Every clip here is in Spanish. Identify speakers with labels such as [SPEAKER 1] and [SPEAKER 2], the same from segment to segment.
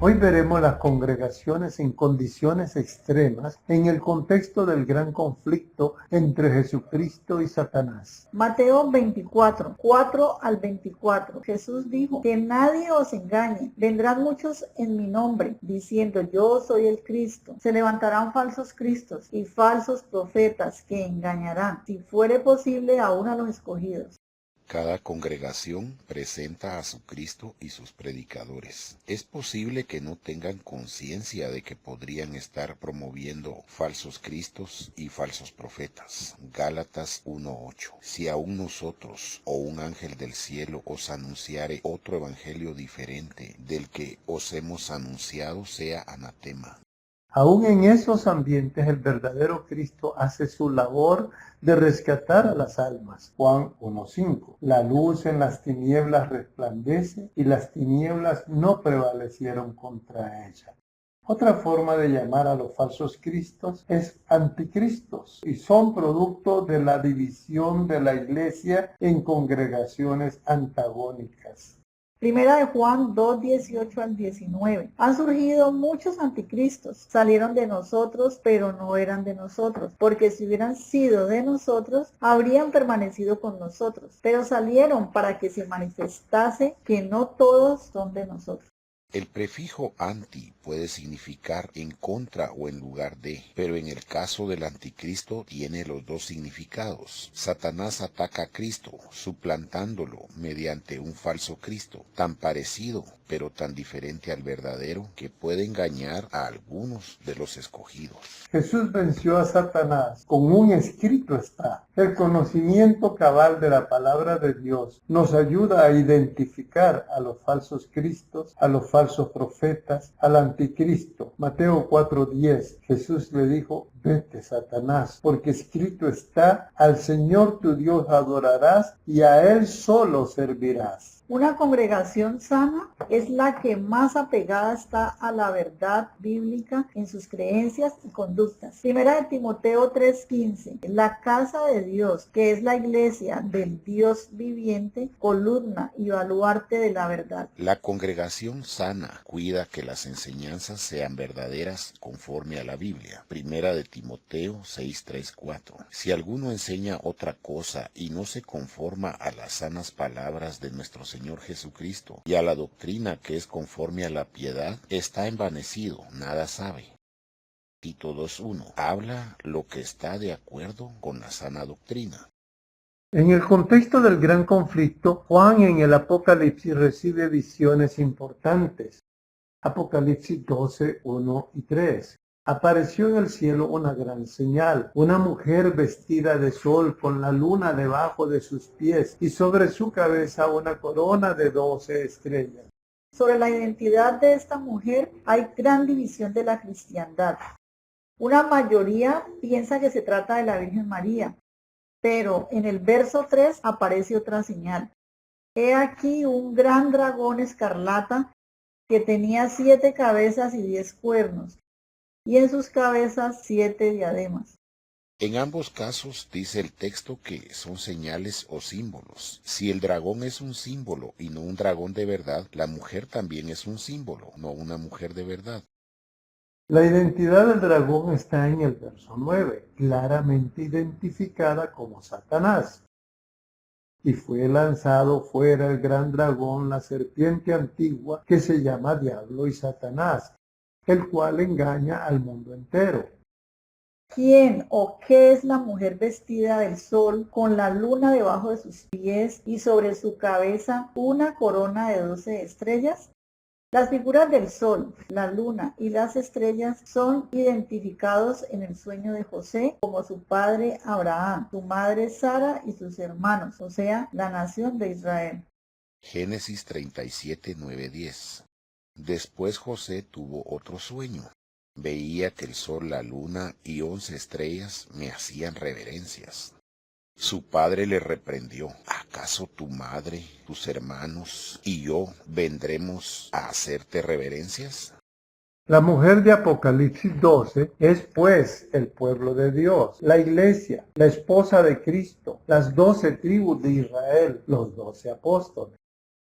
[SPEAKER 1] Hoy veremos las congregaciones en condiciones extremas en el contexto del gran conflicto entre Jesucristo y Satanás.
[SPEAKER 2] Mateo 24, 4 al 24. Jesús dijo, que nadie os engañe. Vendrán muchos en mi nombre, diciendo, yo soy el Cristo. Se levantarán falsos cristos y falsos profetas que engañarán, si fuere posible, aún a los escogidos.
[SPEAKER 3] Cada congregación presenta a su Cristo y sus predicadores. Es posible que no tengan conciencia de que podrían estar promoviendo falsos cristos y falsos profetas. Gálatas 1:8. Si aún nosotros o un ángel del cielo os anunciare otro evangelio diferente del que os hemos anunciado, sea anatema.
[SPEAKER 1] Aún en esos ambientes el verdadero Cristo hace su labor de rescatar a las almas. Juan 1:5. La luz en las tinieblas resplandece y las tinieblas no prevalecieron contra ella. Otra forma de llamar a los falsos cristos es anticristos y son producto de la división de la iglesia en congregaciones antagónicas.
[SPEAKER 2] Primera de Juan 2, 18 al 19. Han surgido muchos anticristos. Salieron de nosotros, pero no eran de nosotros. Porque si hubieran sido de nosotros, habrían permanecido con nosotros. Pero salieron para que se manifestase que no todos son de nosotros.
[SPEAKER 3] El prefijo anti puede significar en contra o en lugar de, pero en el caso del anticristo tiene los dos significados. Satanás ataca a Cristo, suplantándolo mediante un falso Cristo, tan parecido pero tan diferente al verdadero que puede engañar a algunos de los escogidos.
[SPEAKER 1] Jesús venció a Satanás con un escrito está. El conocimiento cabal de la palabra de Dios nos ayuda a identificar a los falsos cristos, a los falsos profetas, al anticristo. Mateo 4:10. Jesús le dijo, vete, Satanás, porque escrito está, al Señor tu Dios adorarás y a Él solo servirás.
[SPEAKER 2] Una congregación sana es la que más apegada está a la verdad bíblica en sus creencias y conductas. Primera de Timoteo 3:15. La casa de Dios, que es la iglesia del Dios viviente, columna y baluarte de la verdad.
[SPEAKER 3] La congregación sana cuida que las enseñanzas sean verdaderas conforme a la Biblia. Primera de Timoteo 6:3-4. Si alguno enseña otra cosa y no se conforma a las sanas palabras de nuestro Señor Jesucristo y a la doctrina que es conforme a la piedad, está envanecido, nada sabe. Tito 2:1. Habla lo que está de acuerdo con la sana doctrina.
[SPEAKER 1] En el contexto del gran conflicto, Juan en el Apocalipsis recibe visiones importantes. Apocalipsis 12, 1 y 3. Apareció en el cielo una gran señal, una mujer vestida de sol con la luna debajo de sus pies y sobre su cabeza una corona de 12 estrellas.
[SPEAKER 2] Sobre la identidad de esta mujer hay gran división de la cristiandad. Una mayoría piensa que se trata de la Virgen María, pero en el verso 3 aparece otra señal. He aquí un gran dragón escarlata que tenía 7 cabezas y 10 cuernos, y en sus cabezas 7 diademas.
[SPEAKER 3] En ambos casos dice el texto que son señales o símbolos. Si el dragón es un símbolo y no un dragón de verdad, la mujer también es un símbolo, no una mujer de verdad.
[SPEAKER 1] La identidad del dragón está en el verso 9, claramente identificada como Satanás. Y fue lanzado fuera el gran dragón, la serpiente antigua, que se llama Diablo y Satanás, el cual engaña al mundo entero.
[SPEAKER 2] ¿Quién o qué es la mujer vestida del sol con la luna debajo de sus pies y sobre su cabeza una corona de 12 estrellas? Las figuras del sol, la luna y las estrellas son identificados en el sueño de José como su padre Abraham, su madre Sara y sus hermanos, o sea, la nación de Israel.
[SPEAKER 3] Génesis 37, 9-10. Después José tuvo otro sueño. Veía que el sol, la luna y 11 estrellas me hacían reverencias. Su padre le reprendió, ¿acaso tu madre, tus hermanos y yo vendremos a hacerte reverencias?
[SPEAKER 1] La mujer de Apocalipsis 12 es pues el pueblo de Dios, la iglesia, la esposa de Cristo, las 12 tribus de Israel, los 12 apóstoles.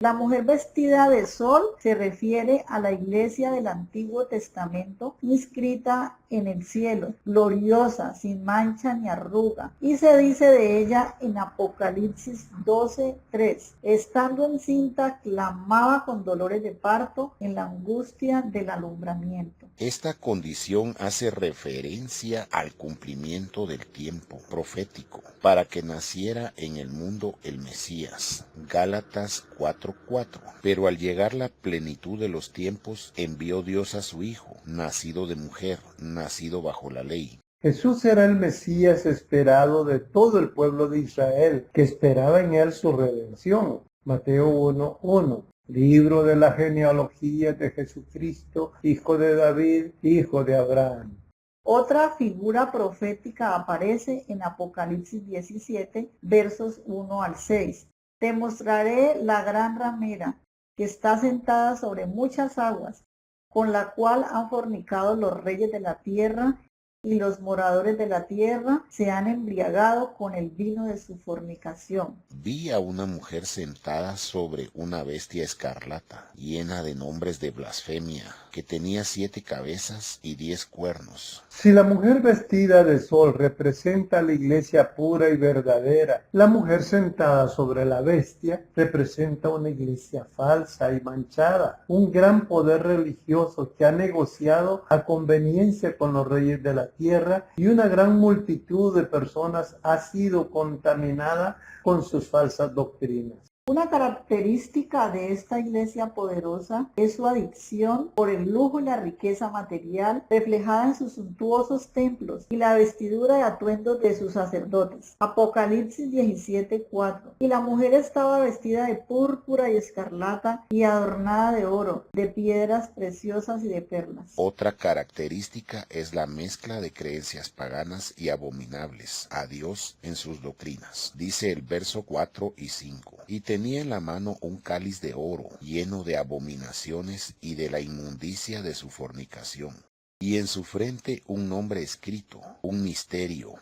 [SPEAKER 2] La mujer vestida de sol se refiere a la iglesia del Antiguo Testamento inscrita en el cielo, gloriosa, sin mancha ni arruga. Y se dice de ella en Apocalipsis 12:3, estando encinta clamaba con dolores de parto en la angustia del alumbramiento.
[SPEAKER 3] Esta condición hace referencia al cumplimiento del tiempo profético para que naciera en el mundo el Mesías. Gálatas 4:4. Pero al llegar la plenitud de los tiempos, envió Dios a su Hijo, nacido de mujer, nacido bajo la ley.
[SPEAKER 1] Jesús será el Mesías esperado de todo el pueblo de Israel, que esperaba en él su redención. Mateo 1:1. Libro de la genealogía de Jesucristo, hijo de David, hijo de Abraham.
[SPEAKER 2] Otra figura profética aparece en Apocalipsis 17, versos 1 al 6. Te mostraré la gran ramera, que está sentada sobre muchas aguas, con la cual han fornicado los reyes de la tierra, y los moradores de la tierra se han embriagado con el vino de su fornicación.
[SPEAKER 3] Vi a una mujer sentada sobre una bestia escarlata, llena de nombres de blasfemia, que tenía 7 cabezas y 10 cuernos.
[SPEAKER 1] Si la mujer vestida de sol representa a la iglesia pura y verdadera, la mujer sentada sobre la bestia representa una iglesia falsa y manchada, un gran poder religioso que ha negociado a conveniencia con los reyes de la tierra, y una gran multitud de personas ha sido contaminada con sus falsas doctrinas.
[SPEAKER 2] Una característica de esta iglesia poderosa es su adicción por el lujo y la riqueza material reflejada en sus suntuosos templos y la vestidura de atuendos de sus sacerdotes. Apocalipsis 17:4. Y la mujer estaba vestida de púrpura y escarlata y adornada de oro, de piedras preciosas y de perlas.
[SPEAKER 3] Otra característica es la mezcla de creencias paganas y abominables a Dios en sus doctrinas. Dice el verso 4 y 5. Y tenía en la mano un cáliz de oro lleno de abominaciones y de la inmundicia de su fornicación, y en su frente un nombre escrito, un misterio: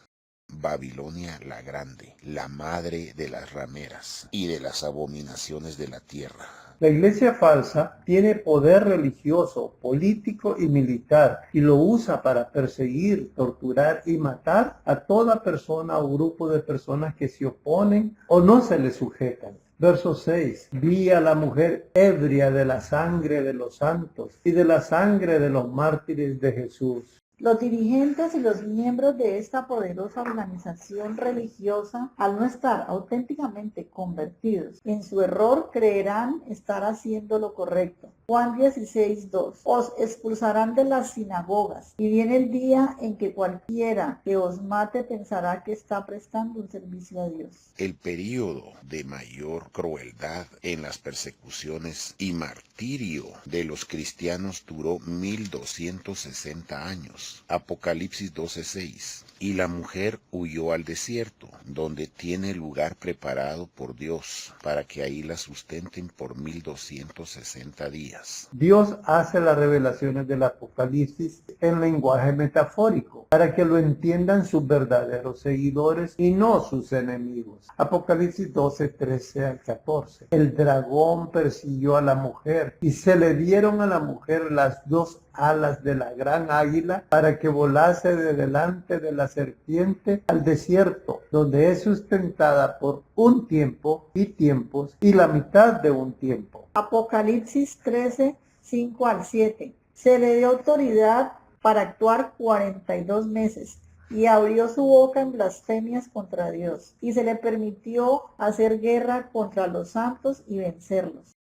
[SPEAKER 3] Babilonia la Grande, la madre de las rameras y de las abominaciones de la tierra.
[SPEAKER 1] La iglesia falsa tiene poder religioso, político y militar, y lo usa para perseguir, torturar y matar a toda persona o grupo de personas que se oponen o no se le sujetan. Verso 6. Vi a la mujer ebria de la sangre de los santos y de la sangre de los mártires de Jesús.
[SPEAKER 2] Los dirigentes y los miembros de esta poderosa organización religiosa, al no estar auténticamente convertidos en su error, creerán estar haciendo lo correcto. Juan 16:2. Os expulsarán de las sinagogas, y viene el día en que cualquiera que os mate pensará que está prestando un servicio a Dios.
[SPEAKER 3] El período de mayor crueldad en las persecuciones y martirio de los cristianos duró 1260 años. Apocalipsis 12:6. Y la mujer huyó al desierto, donde tiene lugar preparado por Dios, para que ahí la sustenten por 1260 días.
[SPEAKER 1] Dios hace las revelaciones del Apocalipsis en lenguaje metafórico, para que lo entiendan sus verdaderos seguidores y no sus enemigos. Apocalipsis 12:13 al 14. El dragón persiguió a la mujer, y se le dieron a la mujer las 2 alas de la gran águila para que volase de delante de la serpiente al desierto, donde es sustentada por un tiempo y tiempos y la mitad de un tiempo.
[SPEAKER 2] Apocalipsis 13:5 al 7. Se le dio autoridad para actuar 42 meses y abrió su boca en blasfemias contra Dios, y se le permitió hacer guerra contra los santos y vencerlos.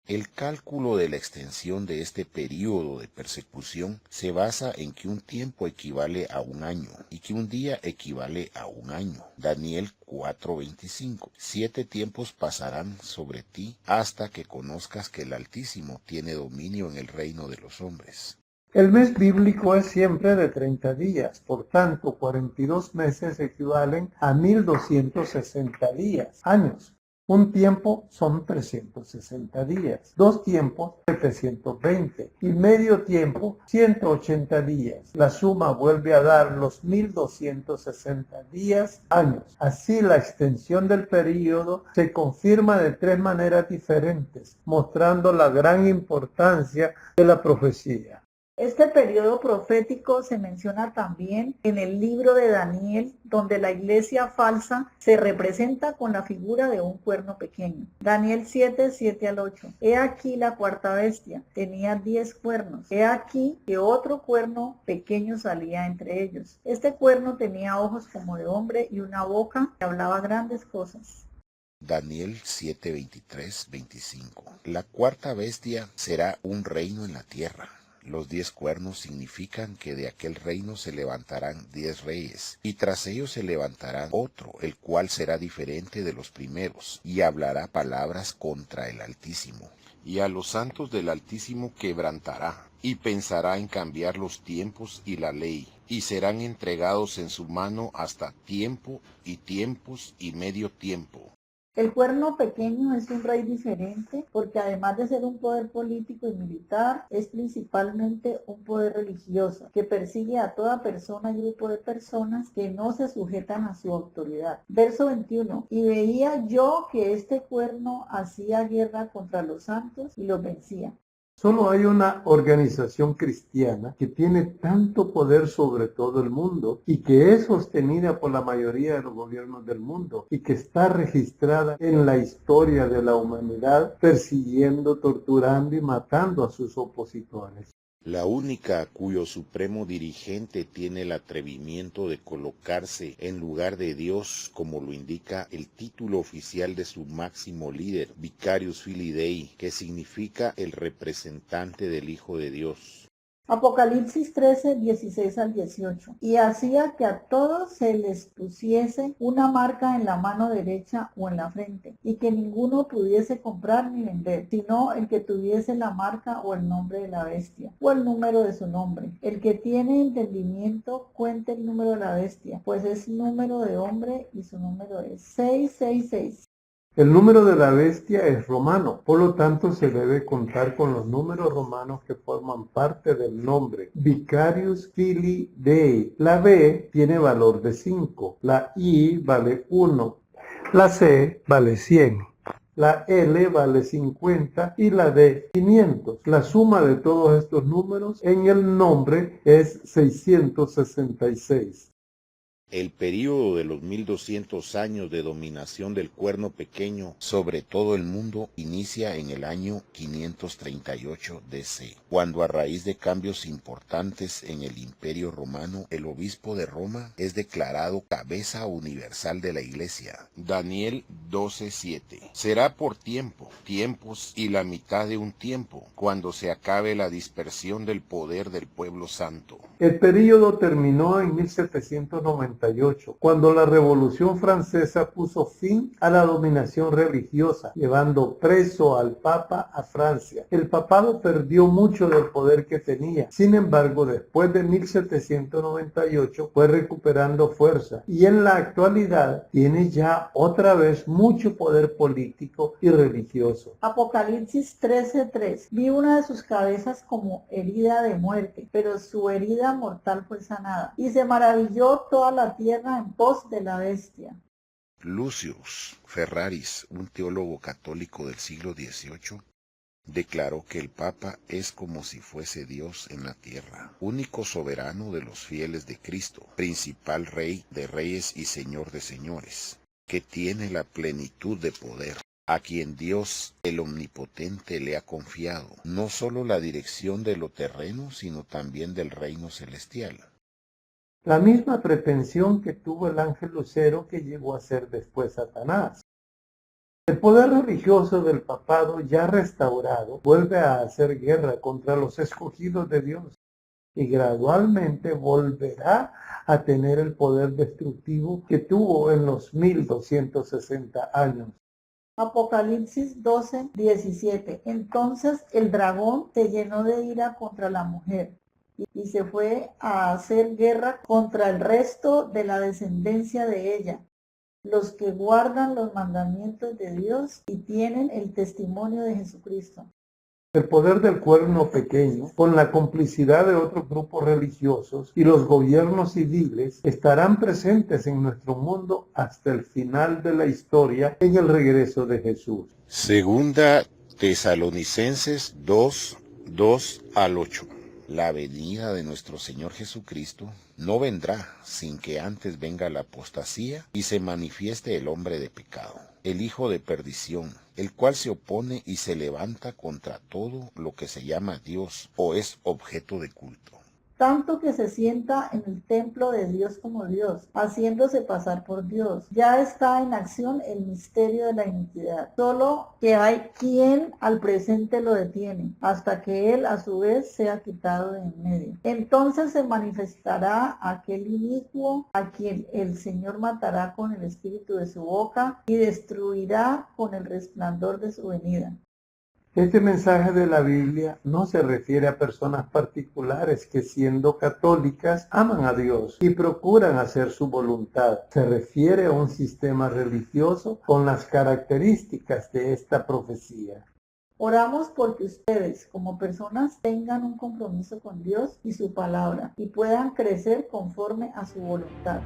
[SPEAKER 3] El cálculo de la extensión de este período de persecución se basa en que un tiempo equivale a un año y que un día equivale a un año. Daniel 4:25. 7 tiempos pasarán sobre ti hasta que conozcas que el Altísimo tiene dominio en el reino de los hombres.
[SPEAKER 1] El mes bíblico es siempre de 30 días, por tanto 42 meses equivalen a 1260 días, años. Un tiempo son 360 días, 2 tiempos 720 y medio tiempo 180 días. La suma vuelve a dar los 1260 días años. Así la extensión del período se confirma de 3 maneras diferentes, mostrando la gran importancia de la profecía.
[SPEAKER 2] Este periodo profético se menciona también en el libro de Daniel, donde la iglesia falsa se representa con la figura de un cuerno pequeño. Daniel 7, 7 al 8. He aquí la cuarta bestia, tenía 10 cuernos. He aquí que otro cuerno pequeño salía entre ellos. Este cuerno tenía ojos como de hombre y una boca que hablaba grandes cosas.
[SPEAKER 3] Daniel 7, 23, 25. La cuarta bestia será un reino en la tierra. Los 10 cuernos significan que de aquel reino se levantarán 10 reyes, y tras ellos se levantará otro, el cual será diferente de los primeros, y hablará palabras contra el Altísimo. Y a los santos del Altísimo quebrantará, y pensará en cambiar los tiempos y la ley, y serán entregados en su mano hasta tiempo y tiempos y medio tiempo.
[SPEAKER 2] El cuerno pequeño es un rey diferente porque además de ser un poder político y militar, es principalmente un poder religioso que persigue a toda persona y grupo de personas que no se sujetan a su autoridad. Verso 21. Y veía yo que este cuerno hacía guerra contra los santos y los vencía.
[SPEAKER 1] Solo hay una organización cristiana que tiene tanto poder sobre todo el mundo y que es sostenida por la mayoría de los gobiernos del mundo y que está registrada en la historia de la humanidad persiguiendo, torturando y matando a sus opositores.
[SPEAKER 3] La única cuyo supremo dirigente tiene el atrevimiento de colocarse en lugar de Dios, como lo indica el título oficial de su máximo líder, Vicarius Filii Dei, que significa el representante del Hijo de Dios.
[SPEAKER 2] Apocalipsis 13, 16 al 18. Y hacía que a todos se les pusiese una marca en la mano derecha o en la frente, y que ninguno pudiese comprar ni vender, sino el que tuviese la marca o el nombre de la bestia, o el número de su nombre. El que tiene entendimiento cuente el número de la bestia, pues es número de hombre y su número es 666.
[SPEAKER 1] El número de la bestia es romano, por lo tanto se debe contar con los números romanos que forman parte del nombre. Vicarius Filii Dei. La B tiene valor de 5, la I vale 1, la C vale 100. La L vale 50 y la D 500. La suma de todos estos números en el nombre es 666.
[SPEAKER 3] El período de los 1200 años de dominación del cuerno pequeño sobre todo el mundo inicia en el año 538 DC, cuando a raíz de cambios importantes en el Imperio Romano, el obispo de Roma es declarado cabeza universal de la Iglesia. Daniel 12:7. Será por tiempos y la mitad de un tiempo, cuando se acabe la dispersión del poder del pueblo santo.
[SPEAKER 1] El período terminó en 1798, cuando la Revolución Francesa puso fin a la dominación religiosa, llevando preso al Papa a Francia. El papado perdió mucho del poder que tenía. Sin embargo, después de 1798 fue recuperando fuerza y en la actualidad tiene ya otra vez mucho poder político y religioso.
[SPEAKER 2] Apocalipsis 13:3. Vi una de sus cabezas como herida de muerte, pero su herida mortal fue sanada. Y se maravilló toda la tierra en pos de la bestia.
[SPEAKER 3] Lucius Ferraris, un teólogo católico del siglo XVIII, declaró que el Papa es como si fuese Dios en la tierra, único soberano de los fieles de Cristo, principal Rey de reyes y Señor de señores, que tiene la plenitud de poder, a quien Dios el Omnipotente le ha confiado, no solo la dirección de lo terreno, sino también del reino celestial.
[SPEAKER 1] La misma pretensión que tuvo el ángel lucero que llegó a ser después Satanás. El poder religioso del papado ya restaurado vuelve a hacer guerra contra los escogidos de Dios y gradualmente volverá a tener el poder destructivo que tuvo en los 1260 años.
[SPEAKER 2] Apocalipsis 12:17. Entonces el dragón se llenó de ira contra la mujer y se fue a hacer guerra contra el resto de la descendencia de ella, los que guardan los mandamientos de Dios y tienen el testimonio de Jesucristo.
[SPEAKER 1] El poder del cuerno pequeño, con la complicidad de otros grupos religiosos y los gobiernos civiles, estarán presentes en nuestro mundo hasta el final de la historia en el regreso de Jesús.
[SPEAKER 3] Segunda Tesalonicenses 2, 2 al 8. La venida de nuestro Señor Jesucristo no vendrá sin que antes venga la apostasía y se manifieste el hombre de pecado, el hijo de perdición, el cual se opone y se levanta contra todo lo que se llama Dios o es objeto de culto.
[SPEAKER 2] Tanto que se sienta en el templo de Dios como Dios, haciéndose pasar por Dios. Ya está en acción el misterio de la iniquidad, solo que hay quien al presente lo detiene, hasta que él a su vez sea quitado de en medio. Entonces se manifestará aquel inicuo a quien el Señor matará con el espíritu de su boca y destruirá con el resplandor de su venida.
[SPEAKER 1] Este mensaje de la Biblia no se refiere a personas particulares que siendo católicas aman a Dios y procuran hacer su voluntad. Se refiere a un sistema religioso con las características de esta profecía.
[SPEAKER 2] Oramos porque ustedes, como personas, tengan un compromiso con Dios y su palabra y puedan crecer conforme a su voluntad.